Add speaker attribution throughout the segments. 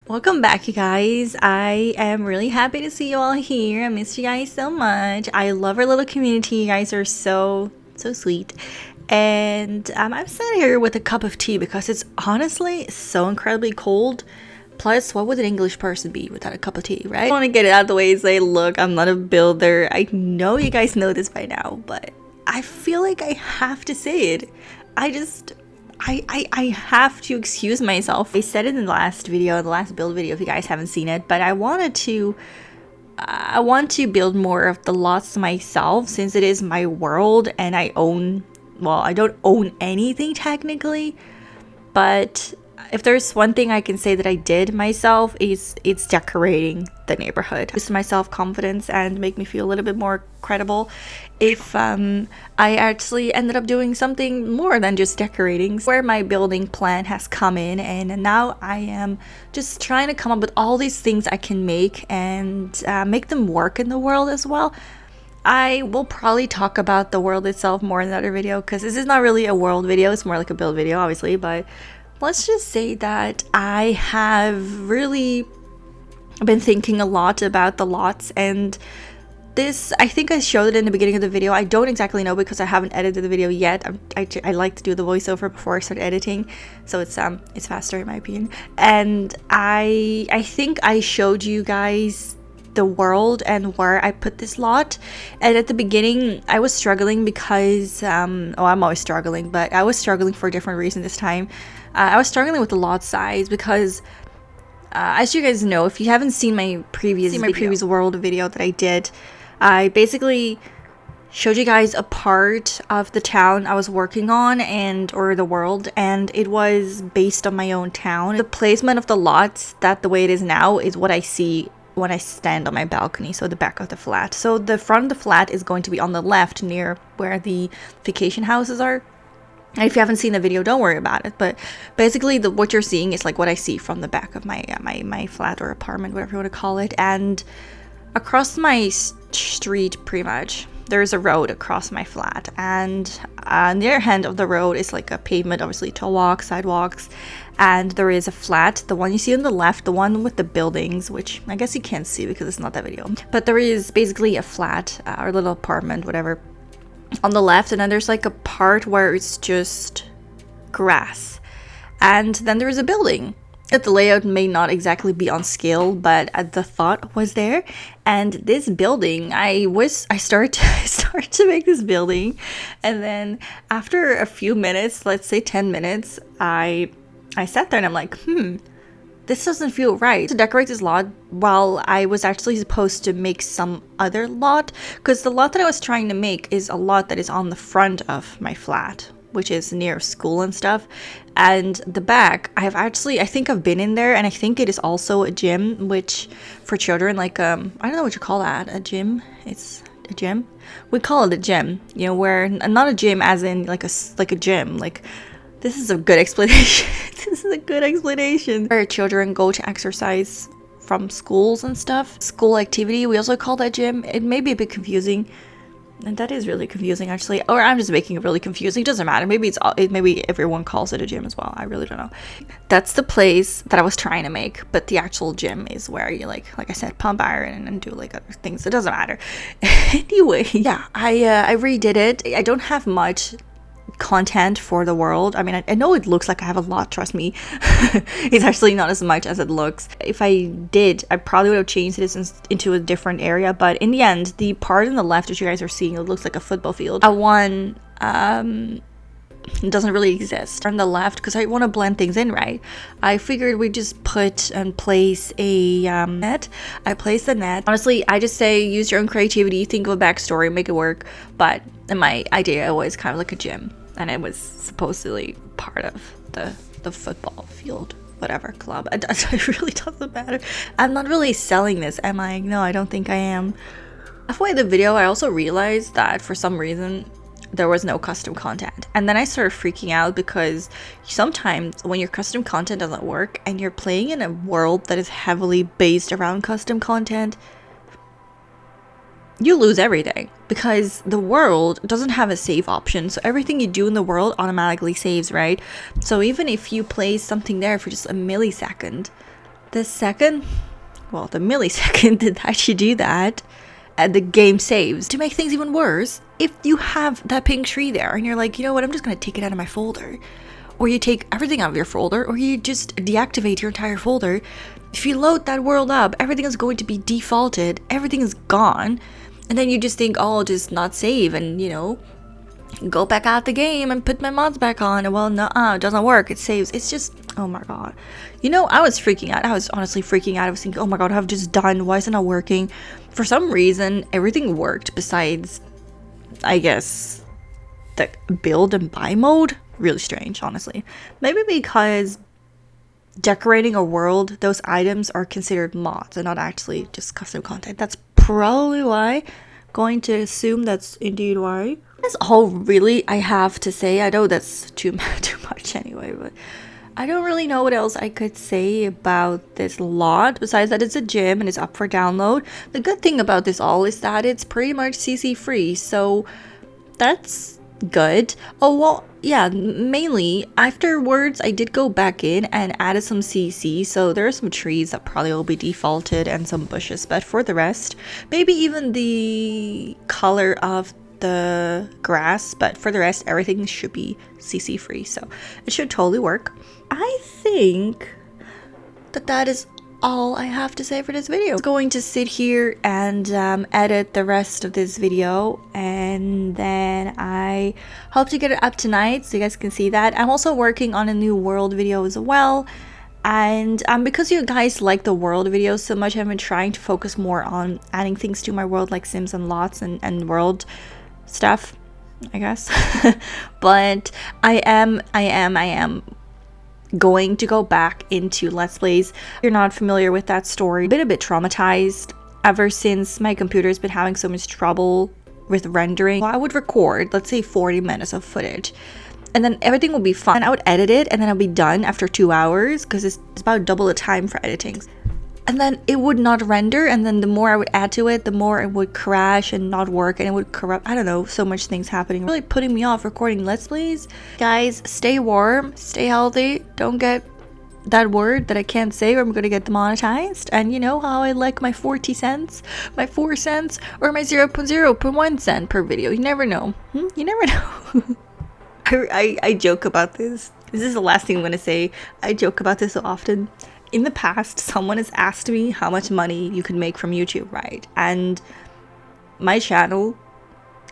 Speaker 1: Welcome back, you guys. I am really happy to see you all here. I missed you guys so much. I love our little community. You guys are so sweet. And I'm sitting here with a cup of tea because it's honestly so incredibly cold. Plus, what would an English person be without a cup of tea, right? I want to get it out of the way and say, look, I'm not a builder. I know you guys know this by now, but I feel like I have to say it. I have to excuse myself. I said it in the last video, the last build video, if you guys haven't seen it, but I want to build more of the lots myself since it is my world and I don't own anything technically, but if there's one thing I can say that I did myself it's decorating the neighborhood. Boost my self-confidence and make me feel a little bit more credible if I actually ended up doing something more than just decorating. Where my building plan has come in, and now I am just trying to come up with all these things I can make and make them work in the world as well. I will probably talk about the world itself more in another video because this is not really a world video, it's more like a build video obviously, but let's just say that I have really been thinking a lot about the lots, and this, I think I showed it in the beginning of the video. I don't exactly know because I haven't edited the video yet. I like to do the voiceover before I start editing, so it's faster in my opinion. And I think I showed you guys the world and where I put this lot, and at the beginning I was struggling because I'm always struggling, but I was struggling for a different reason this time. I was struggling with the lot size because as you guys know, if you haven't seen my previous world video that I did, I basically showed you guys a part of the town I was working on or the world, and it was based on my own town. The placement of the lots, that the way it is now, is what I see when I stand on my balcony, so the back of the flat. So the front of the flat is going to be on the left near where the vacation houses are. And if you haven't seen the video, don't worry about it, but basically what you're seeing is like what I see from the back of my flat or apartment, whatever you want to call it. And across my street, pretty much, there's a road across my flat, and on the other end of the road is like a pavement, obviously tall walks, sidewalks, and there is a flat, the one you see on the left, the one with the buildings, which I guess you can't see because it's not that video, but there is basically a flat or little apartment, whatever, on the left, and then there's like a part where it's just grass, and then there is a building. The layout may not exactly be on scale, but the thought was there. And this building, I started to make this building, and then after a few minutes, let's say 10 minutes, I sat there and I'm like, this doesn't feel right. To decorate this lot, while I was actually supposed to make some other lot, because the lot that I was trying to make is a lot that is on the front of my flat, which is near school and stuff. And the back, I think I've been in there, and I think it is also a gym, which for children, like I don't know what you call that, a gym. It's a gym. We call it a gym, where not a gym as in like a gym. Like, this is a good explanation. This is a good explanation. Where children go to exercise from schools and stuff. School activity, we also call that gym. It may be a bit confusing. And that is really confusing, actually. Or I'm just making it really confusing. It doesn't matter. Maybe maybe everyone calls it a gym as well. I really don't know. That's the place that I was trying to make, but the actual gym is where you like I said, pump iron and do like other things. It doesn't matter. Anyway, yeah, I redid it. I don't have much content for the world. I mean, I know it looks like I have a lot, trust me. It's actually not as much as it looks. If I did, I probably would have changed this into a different area, but in the end, the part on the left that you guys are seeing, it looks like a football field. Doesn't really exist on the left because I want to blend things in, right? I figured we just put and place a net. I placed the net. Honestly, I just say use your own creativity, think of a backstory, make it work. But my idea was kind of like a gym, and it was supposedly part of the football field, whatever club. It really doesn't matter. I'm not really selling this, am I? No, I don't think I am. Halfway the video, I also realized that for some reason there was no custom content, and then I started freaking out because sometimes when your custom content doesn't work and you're playing in a world that is heavily based around custom content, you lose everything because the world doesn't have a save option. So everything you do in the world automatically saves, right? So even if you place something there for just a millisecond, The second, well, the millisecond that you do that, the game saves. To make things even worse, if you have that pink tree there and you're like, you know what, I'm just gonna take it out of my folder, or you take everything out of your folder, or you just deactivate your entire folder, if you load that world up, everything is going to be defaulted, everything is gone, and then you just think, oh, I'll just not save and, you know, go back out the game and put my mods back on, and well, no, it doesn't work, it saves. It's just, oh my god. You know, I was freaking out. I was honestly freaking out. I was thinking, oh my god, I've just done, why is it not working? For some reason, everything worked besides, I guess, the build and buy mode. Really strange, honestly. Maybe because decorating a world, those items are considered mods and not actually just custom content. That's probably why. Going to assume that's indeed why. That's all really I have to say. I know that's too much anyway, but I don't really know what else I could say about this lot besides that it's a gym and it's up for download. The good thing about this all is that it's pretty much CC free, so that's good. Oh well, yeah, mainly afterwards I did go back in and added some CC, so there are some trees that probably will be defaulted and some bushes, but for the rest, maybe even the color of the grass, but for the rest everything should be CC free, so it should totally work. I think that is all I have to say for this video. I'm going to sit here and edit the rest of this video, and then I hope to get it up tonight so you guys can see that. I'm also working on a new world video as well, and because you guys like the world videos so much, I've been trying to focus more on adding things to my world like sims and lots and world stuff, I guess. But I am going to go back into Let's Plays. If you're not familiar with that story, I've been a bit traumatized ever since my computer's been having so much trouble with rendering. I would record, let's say 40 minutes of footage, and then everything will be fine. I would edit it and then I'll be done after 2 hours because it's about double the time for editing. And then it would not render, and then the more I would add to it, the more it would crash and not work, and it would corrupt. I don't know, so much things happening. Really putting me off recording Let's Plays. Guys, stay warm, stay healthy, don't get that word that I can't say or I'm gonna get demonetized. And you know how I like my 40 cents, my 4 cents, or my 0.01 cent per video. You never know. You never know. I joke about this. This is the last thing I'm gonna say. I joke about this so often. In the past, someone has asked me how much money you can make from YouTube, right? And my channel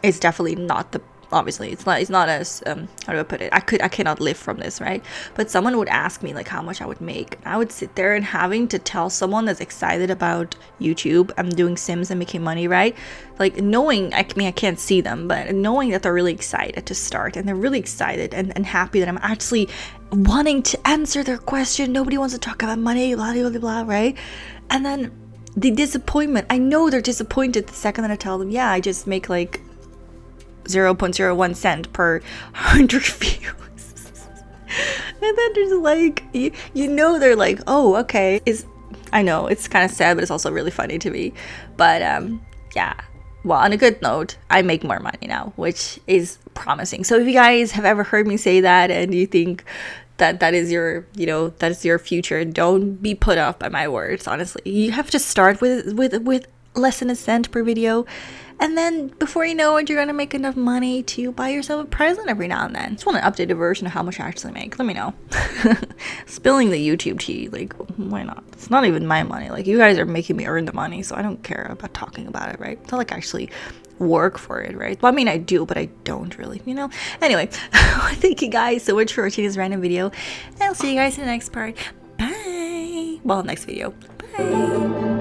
Speaker 1: is definitely not the, obviously it's not as how do I put it, I cannot live from this, right? But someone would ask me like how much I would make. I would sit there and having to tell someone that's excited about YouTube, I'm doing Sims and making money, right? Like knowing, I mean I can't see them, but knowing that they're really excited to start and they're really excited and happy that I'm actually wanting to answer their question. Nobody wants to talk about money, blah blah blah blah, right? And then the disappointment, I know they're disappointed the second that I tell them, yeah, I just make like 0.01 cent per 100 views. And then there's like, you know, they're like, oh, okay. I know it's kind of sad, but it's also really funny to me. But yeah, well, on a good note, I make more money now, which is promising. So if you guys have ever heard me say that and you think that is your, you know, that is your future, don't be put off by my words. Honestly, you have to start with less than a cent per video, and then before you know it, you're gonna make enough money to buy yourself a present every now and then. Just want an updated version of how much I actually make. Let me know. Spilling the YouTube tea, like, why not? It's not even my money. Like, you guys are making me earn the money, so I don't care about talking about it, right? It's not like I actually work for it, right? Well, I mean, I do, but I don't really, you know? Anyway, thank you guys so much for watching this random video, and I'll see you guys in the next part. Bye! Well, next video. Bye!